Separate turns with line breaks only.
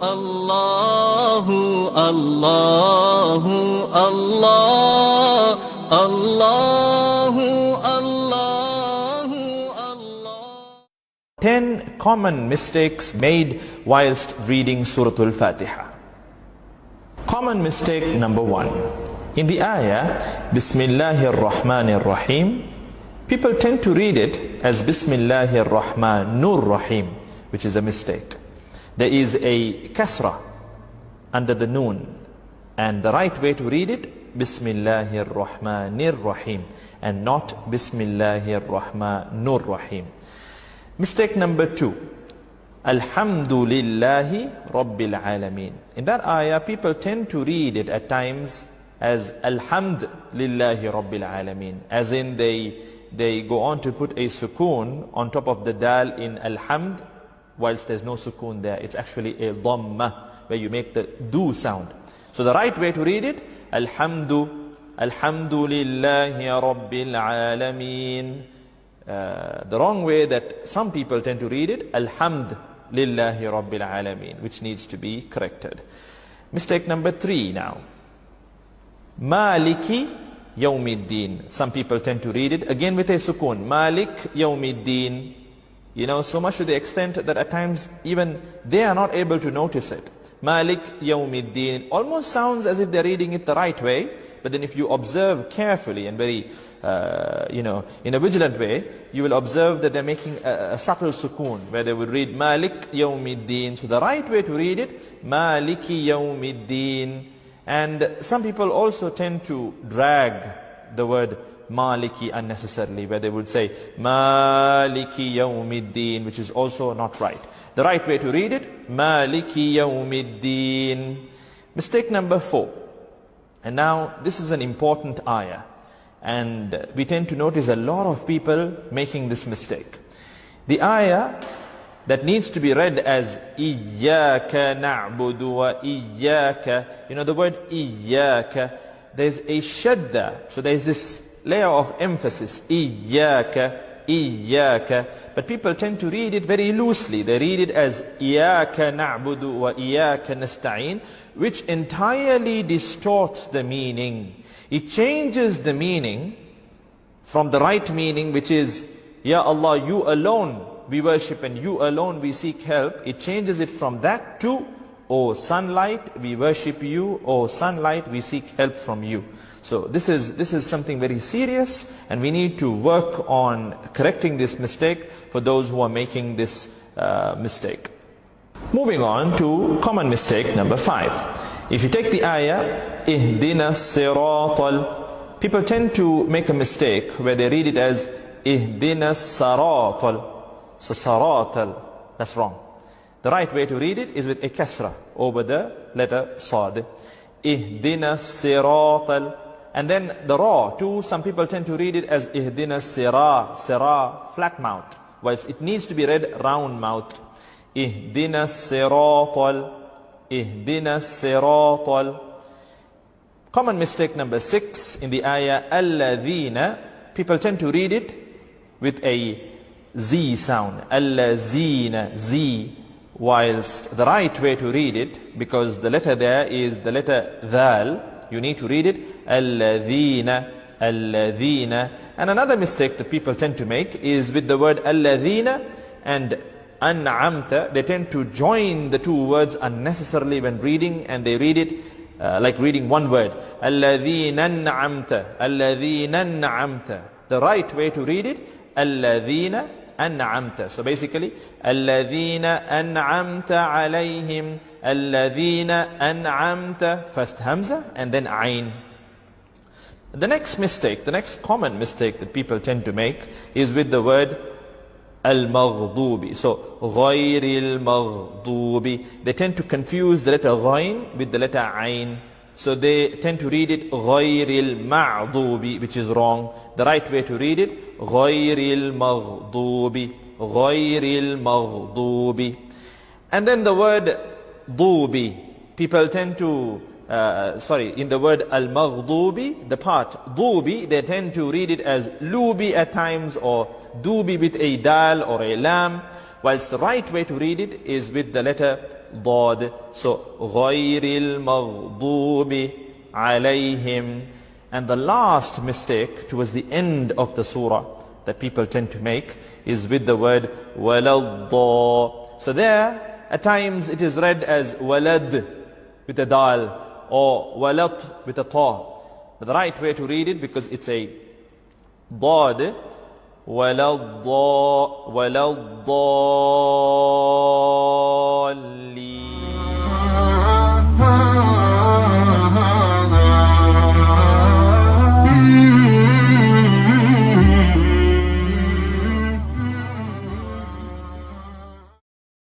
الله الله الله الله الله الله
10 common mistakes made whilst reading Surah Al-Fatiha. Common mistake number 1. In the ayah, Bismillahir Rahmanir Rahim, people tend to read it as Bismillahir Rahmanur Rahim, which is a mistake. There is a kasra under the noon, and the right way to read it, Bismillahir Rahmanir Rahim, and not Bismillahir Rahmanur Rahim. Mistake number 2, Alhamdulillahi Rabbil Alameen. In that ayah, people tend to read it at times as Alhamdulillahi Rabbil Alameen, as in they go on to put a sukoon on top of the dal in Alhamd, whilst there's no sukoon there. It's actually a dhamma, where you make the do sound. So the right way to read it, Alhamdulillahi Rabbil Alameen. The wrong way that some people tend to read it, Alhamdulillahi Rabbil Alameen, which needs to be corrected. Mistake number 3 now. Maliki Yawmiddin. Some people tend to read it again with a sukoon. Malik Yawmiddin. You know, so much to the extent that at times even they are not able to notice it. Malik Yawmiddin. Almost sounds as if they're reading it the right way, but then if you observe carefully and very, in a vigilant way, you will observe that they're making a subtle sukoon, where they would read Malik Yawmiddin. So the right way to read it, Maliki Yawmiddin. And some people also tend to drag the word Maliki unnecessarily, where they would say Maliki Yawmiddin, which is also not right. The right way to read it, Maliki Yawmiddin. Mistake number 4. And now this is an important ayah, and we tend to notice a lot of people making this mistake. The ayah that needs to be read as Iyyaka na'budu wa iyyaka. You know the word Iyyaka, there's a shadda, so there's this layer of emphasis, Iyyaka, Iyyaka. But people tend to read it very loosely. They read it as Iyyaka na'budu wa iyyaka nasta'in, which entirely distorts the meaning. It changes the meaning from the right meaning, which is, Ya Allah, you alone we worship and you alone we seek help. It changes it from that to, O sunlight, we worship you, O sunlight, we seek help from you. So this is something very serious, and we need to work on correcting this mistake for those who are making this mistake. Moving on to common mistake number 5. If you take the ayah, Ihdina siratal, people tend to make a mistake where they read it as Ihdina saratal. So saratal, that's wrong. The right way to read it is with a kasra over the letter sad. Ihdina siratal. And then the ra too, some people tend to read it as Ihdina sira, flat mouth, whilst it needs to be read round mouth. Ihdina siratal, Ihdina siratal. Common mistake number 6 in the ayah, Alladhina, people tend to read it with a Z sound, Allazina, Z, whilst the right way to read it, because the letter there is the letter Dhal, you need to read it Alladhina, Alladhina. And another mistake that people tend to make is with the word Alladhina and An'amta. They tend to join the two words unnecessarily when reading, and they read it like reading one word, Alladhina An'amta, Alladhina An'amta. The right way to read it, Alladhina An'amta. So basically, Alladhina An'amta alayhim, Alladhina An'amta, first Hamza and then Ain. The next mistake, the next common mistake that people tend to make is with the word Al-Maghdubi. So, Ghayril Maghdubi. They tend to confuse the letter Ghayn with the letter Ain. So they tend to read it Ghayril Ma'dubi, which is wrong. The right way to read it, Ghayril Maghdubi, Ghayril Maghdubi. And then the word Dubi, people tend to, in the word Al-Maghdubi, the part Dubi, they tend to read it as Lubi at times, or Dubi with a dal or a lam, whilst the right way to read it is with the letter Dad. So, غَيْرِ الْمَغْضُوبِ عَلَيْهِمْ. And the last mistake towards the end of the surah that people tend to make is with the word وَلَضَّى. So there, at times it is read as walad with a dal or walat with a ta. But the right way to read it, because it's a dad, وَلَضَّالِّينَ.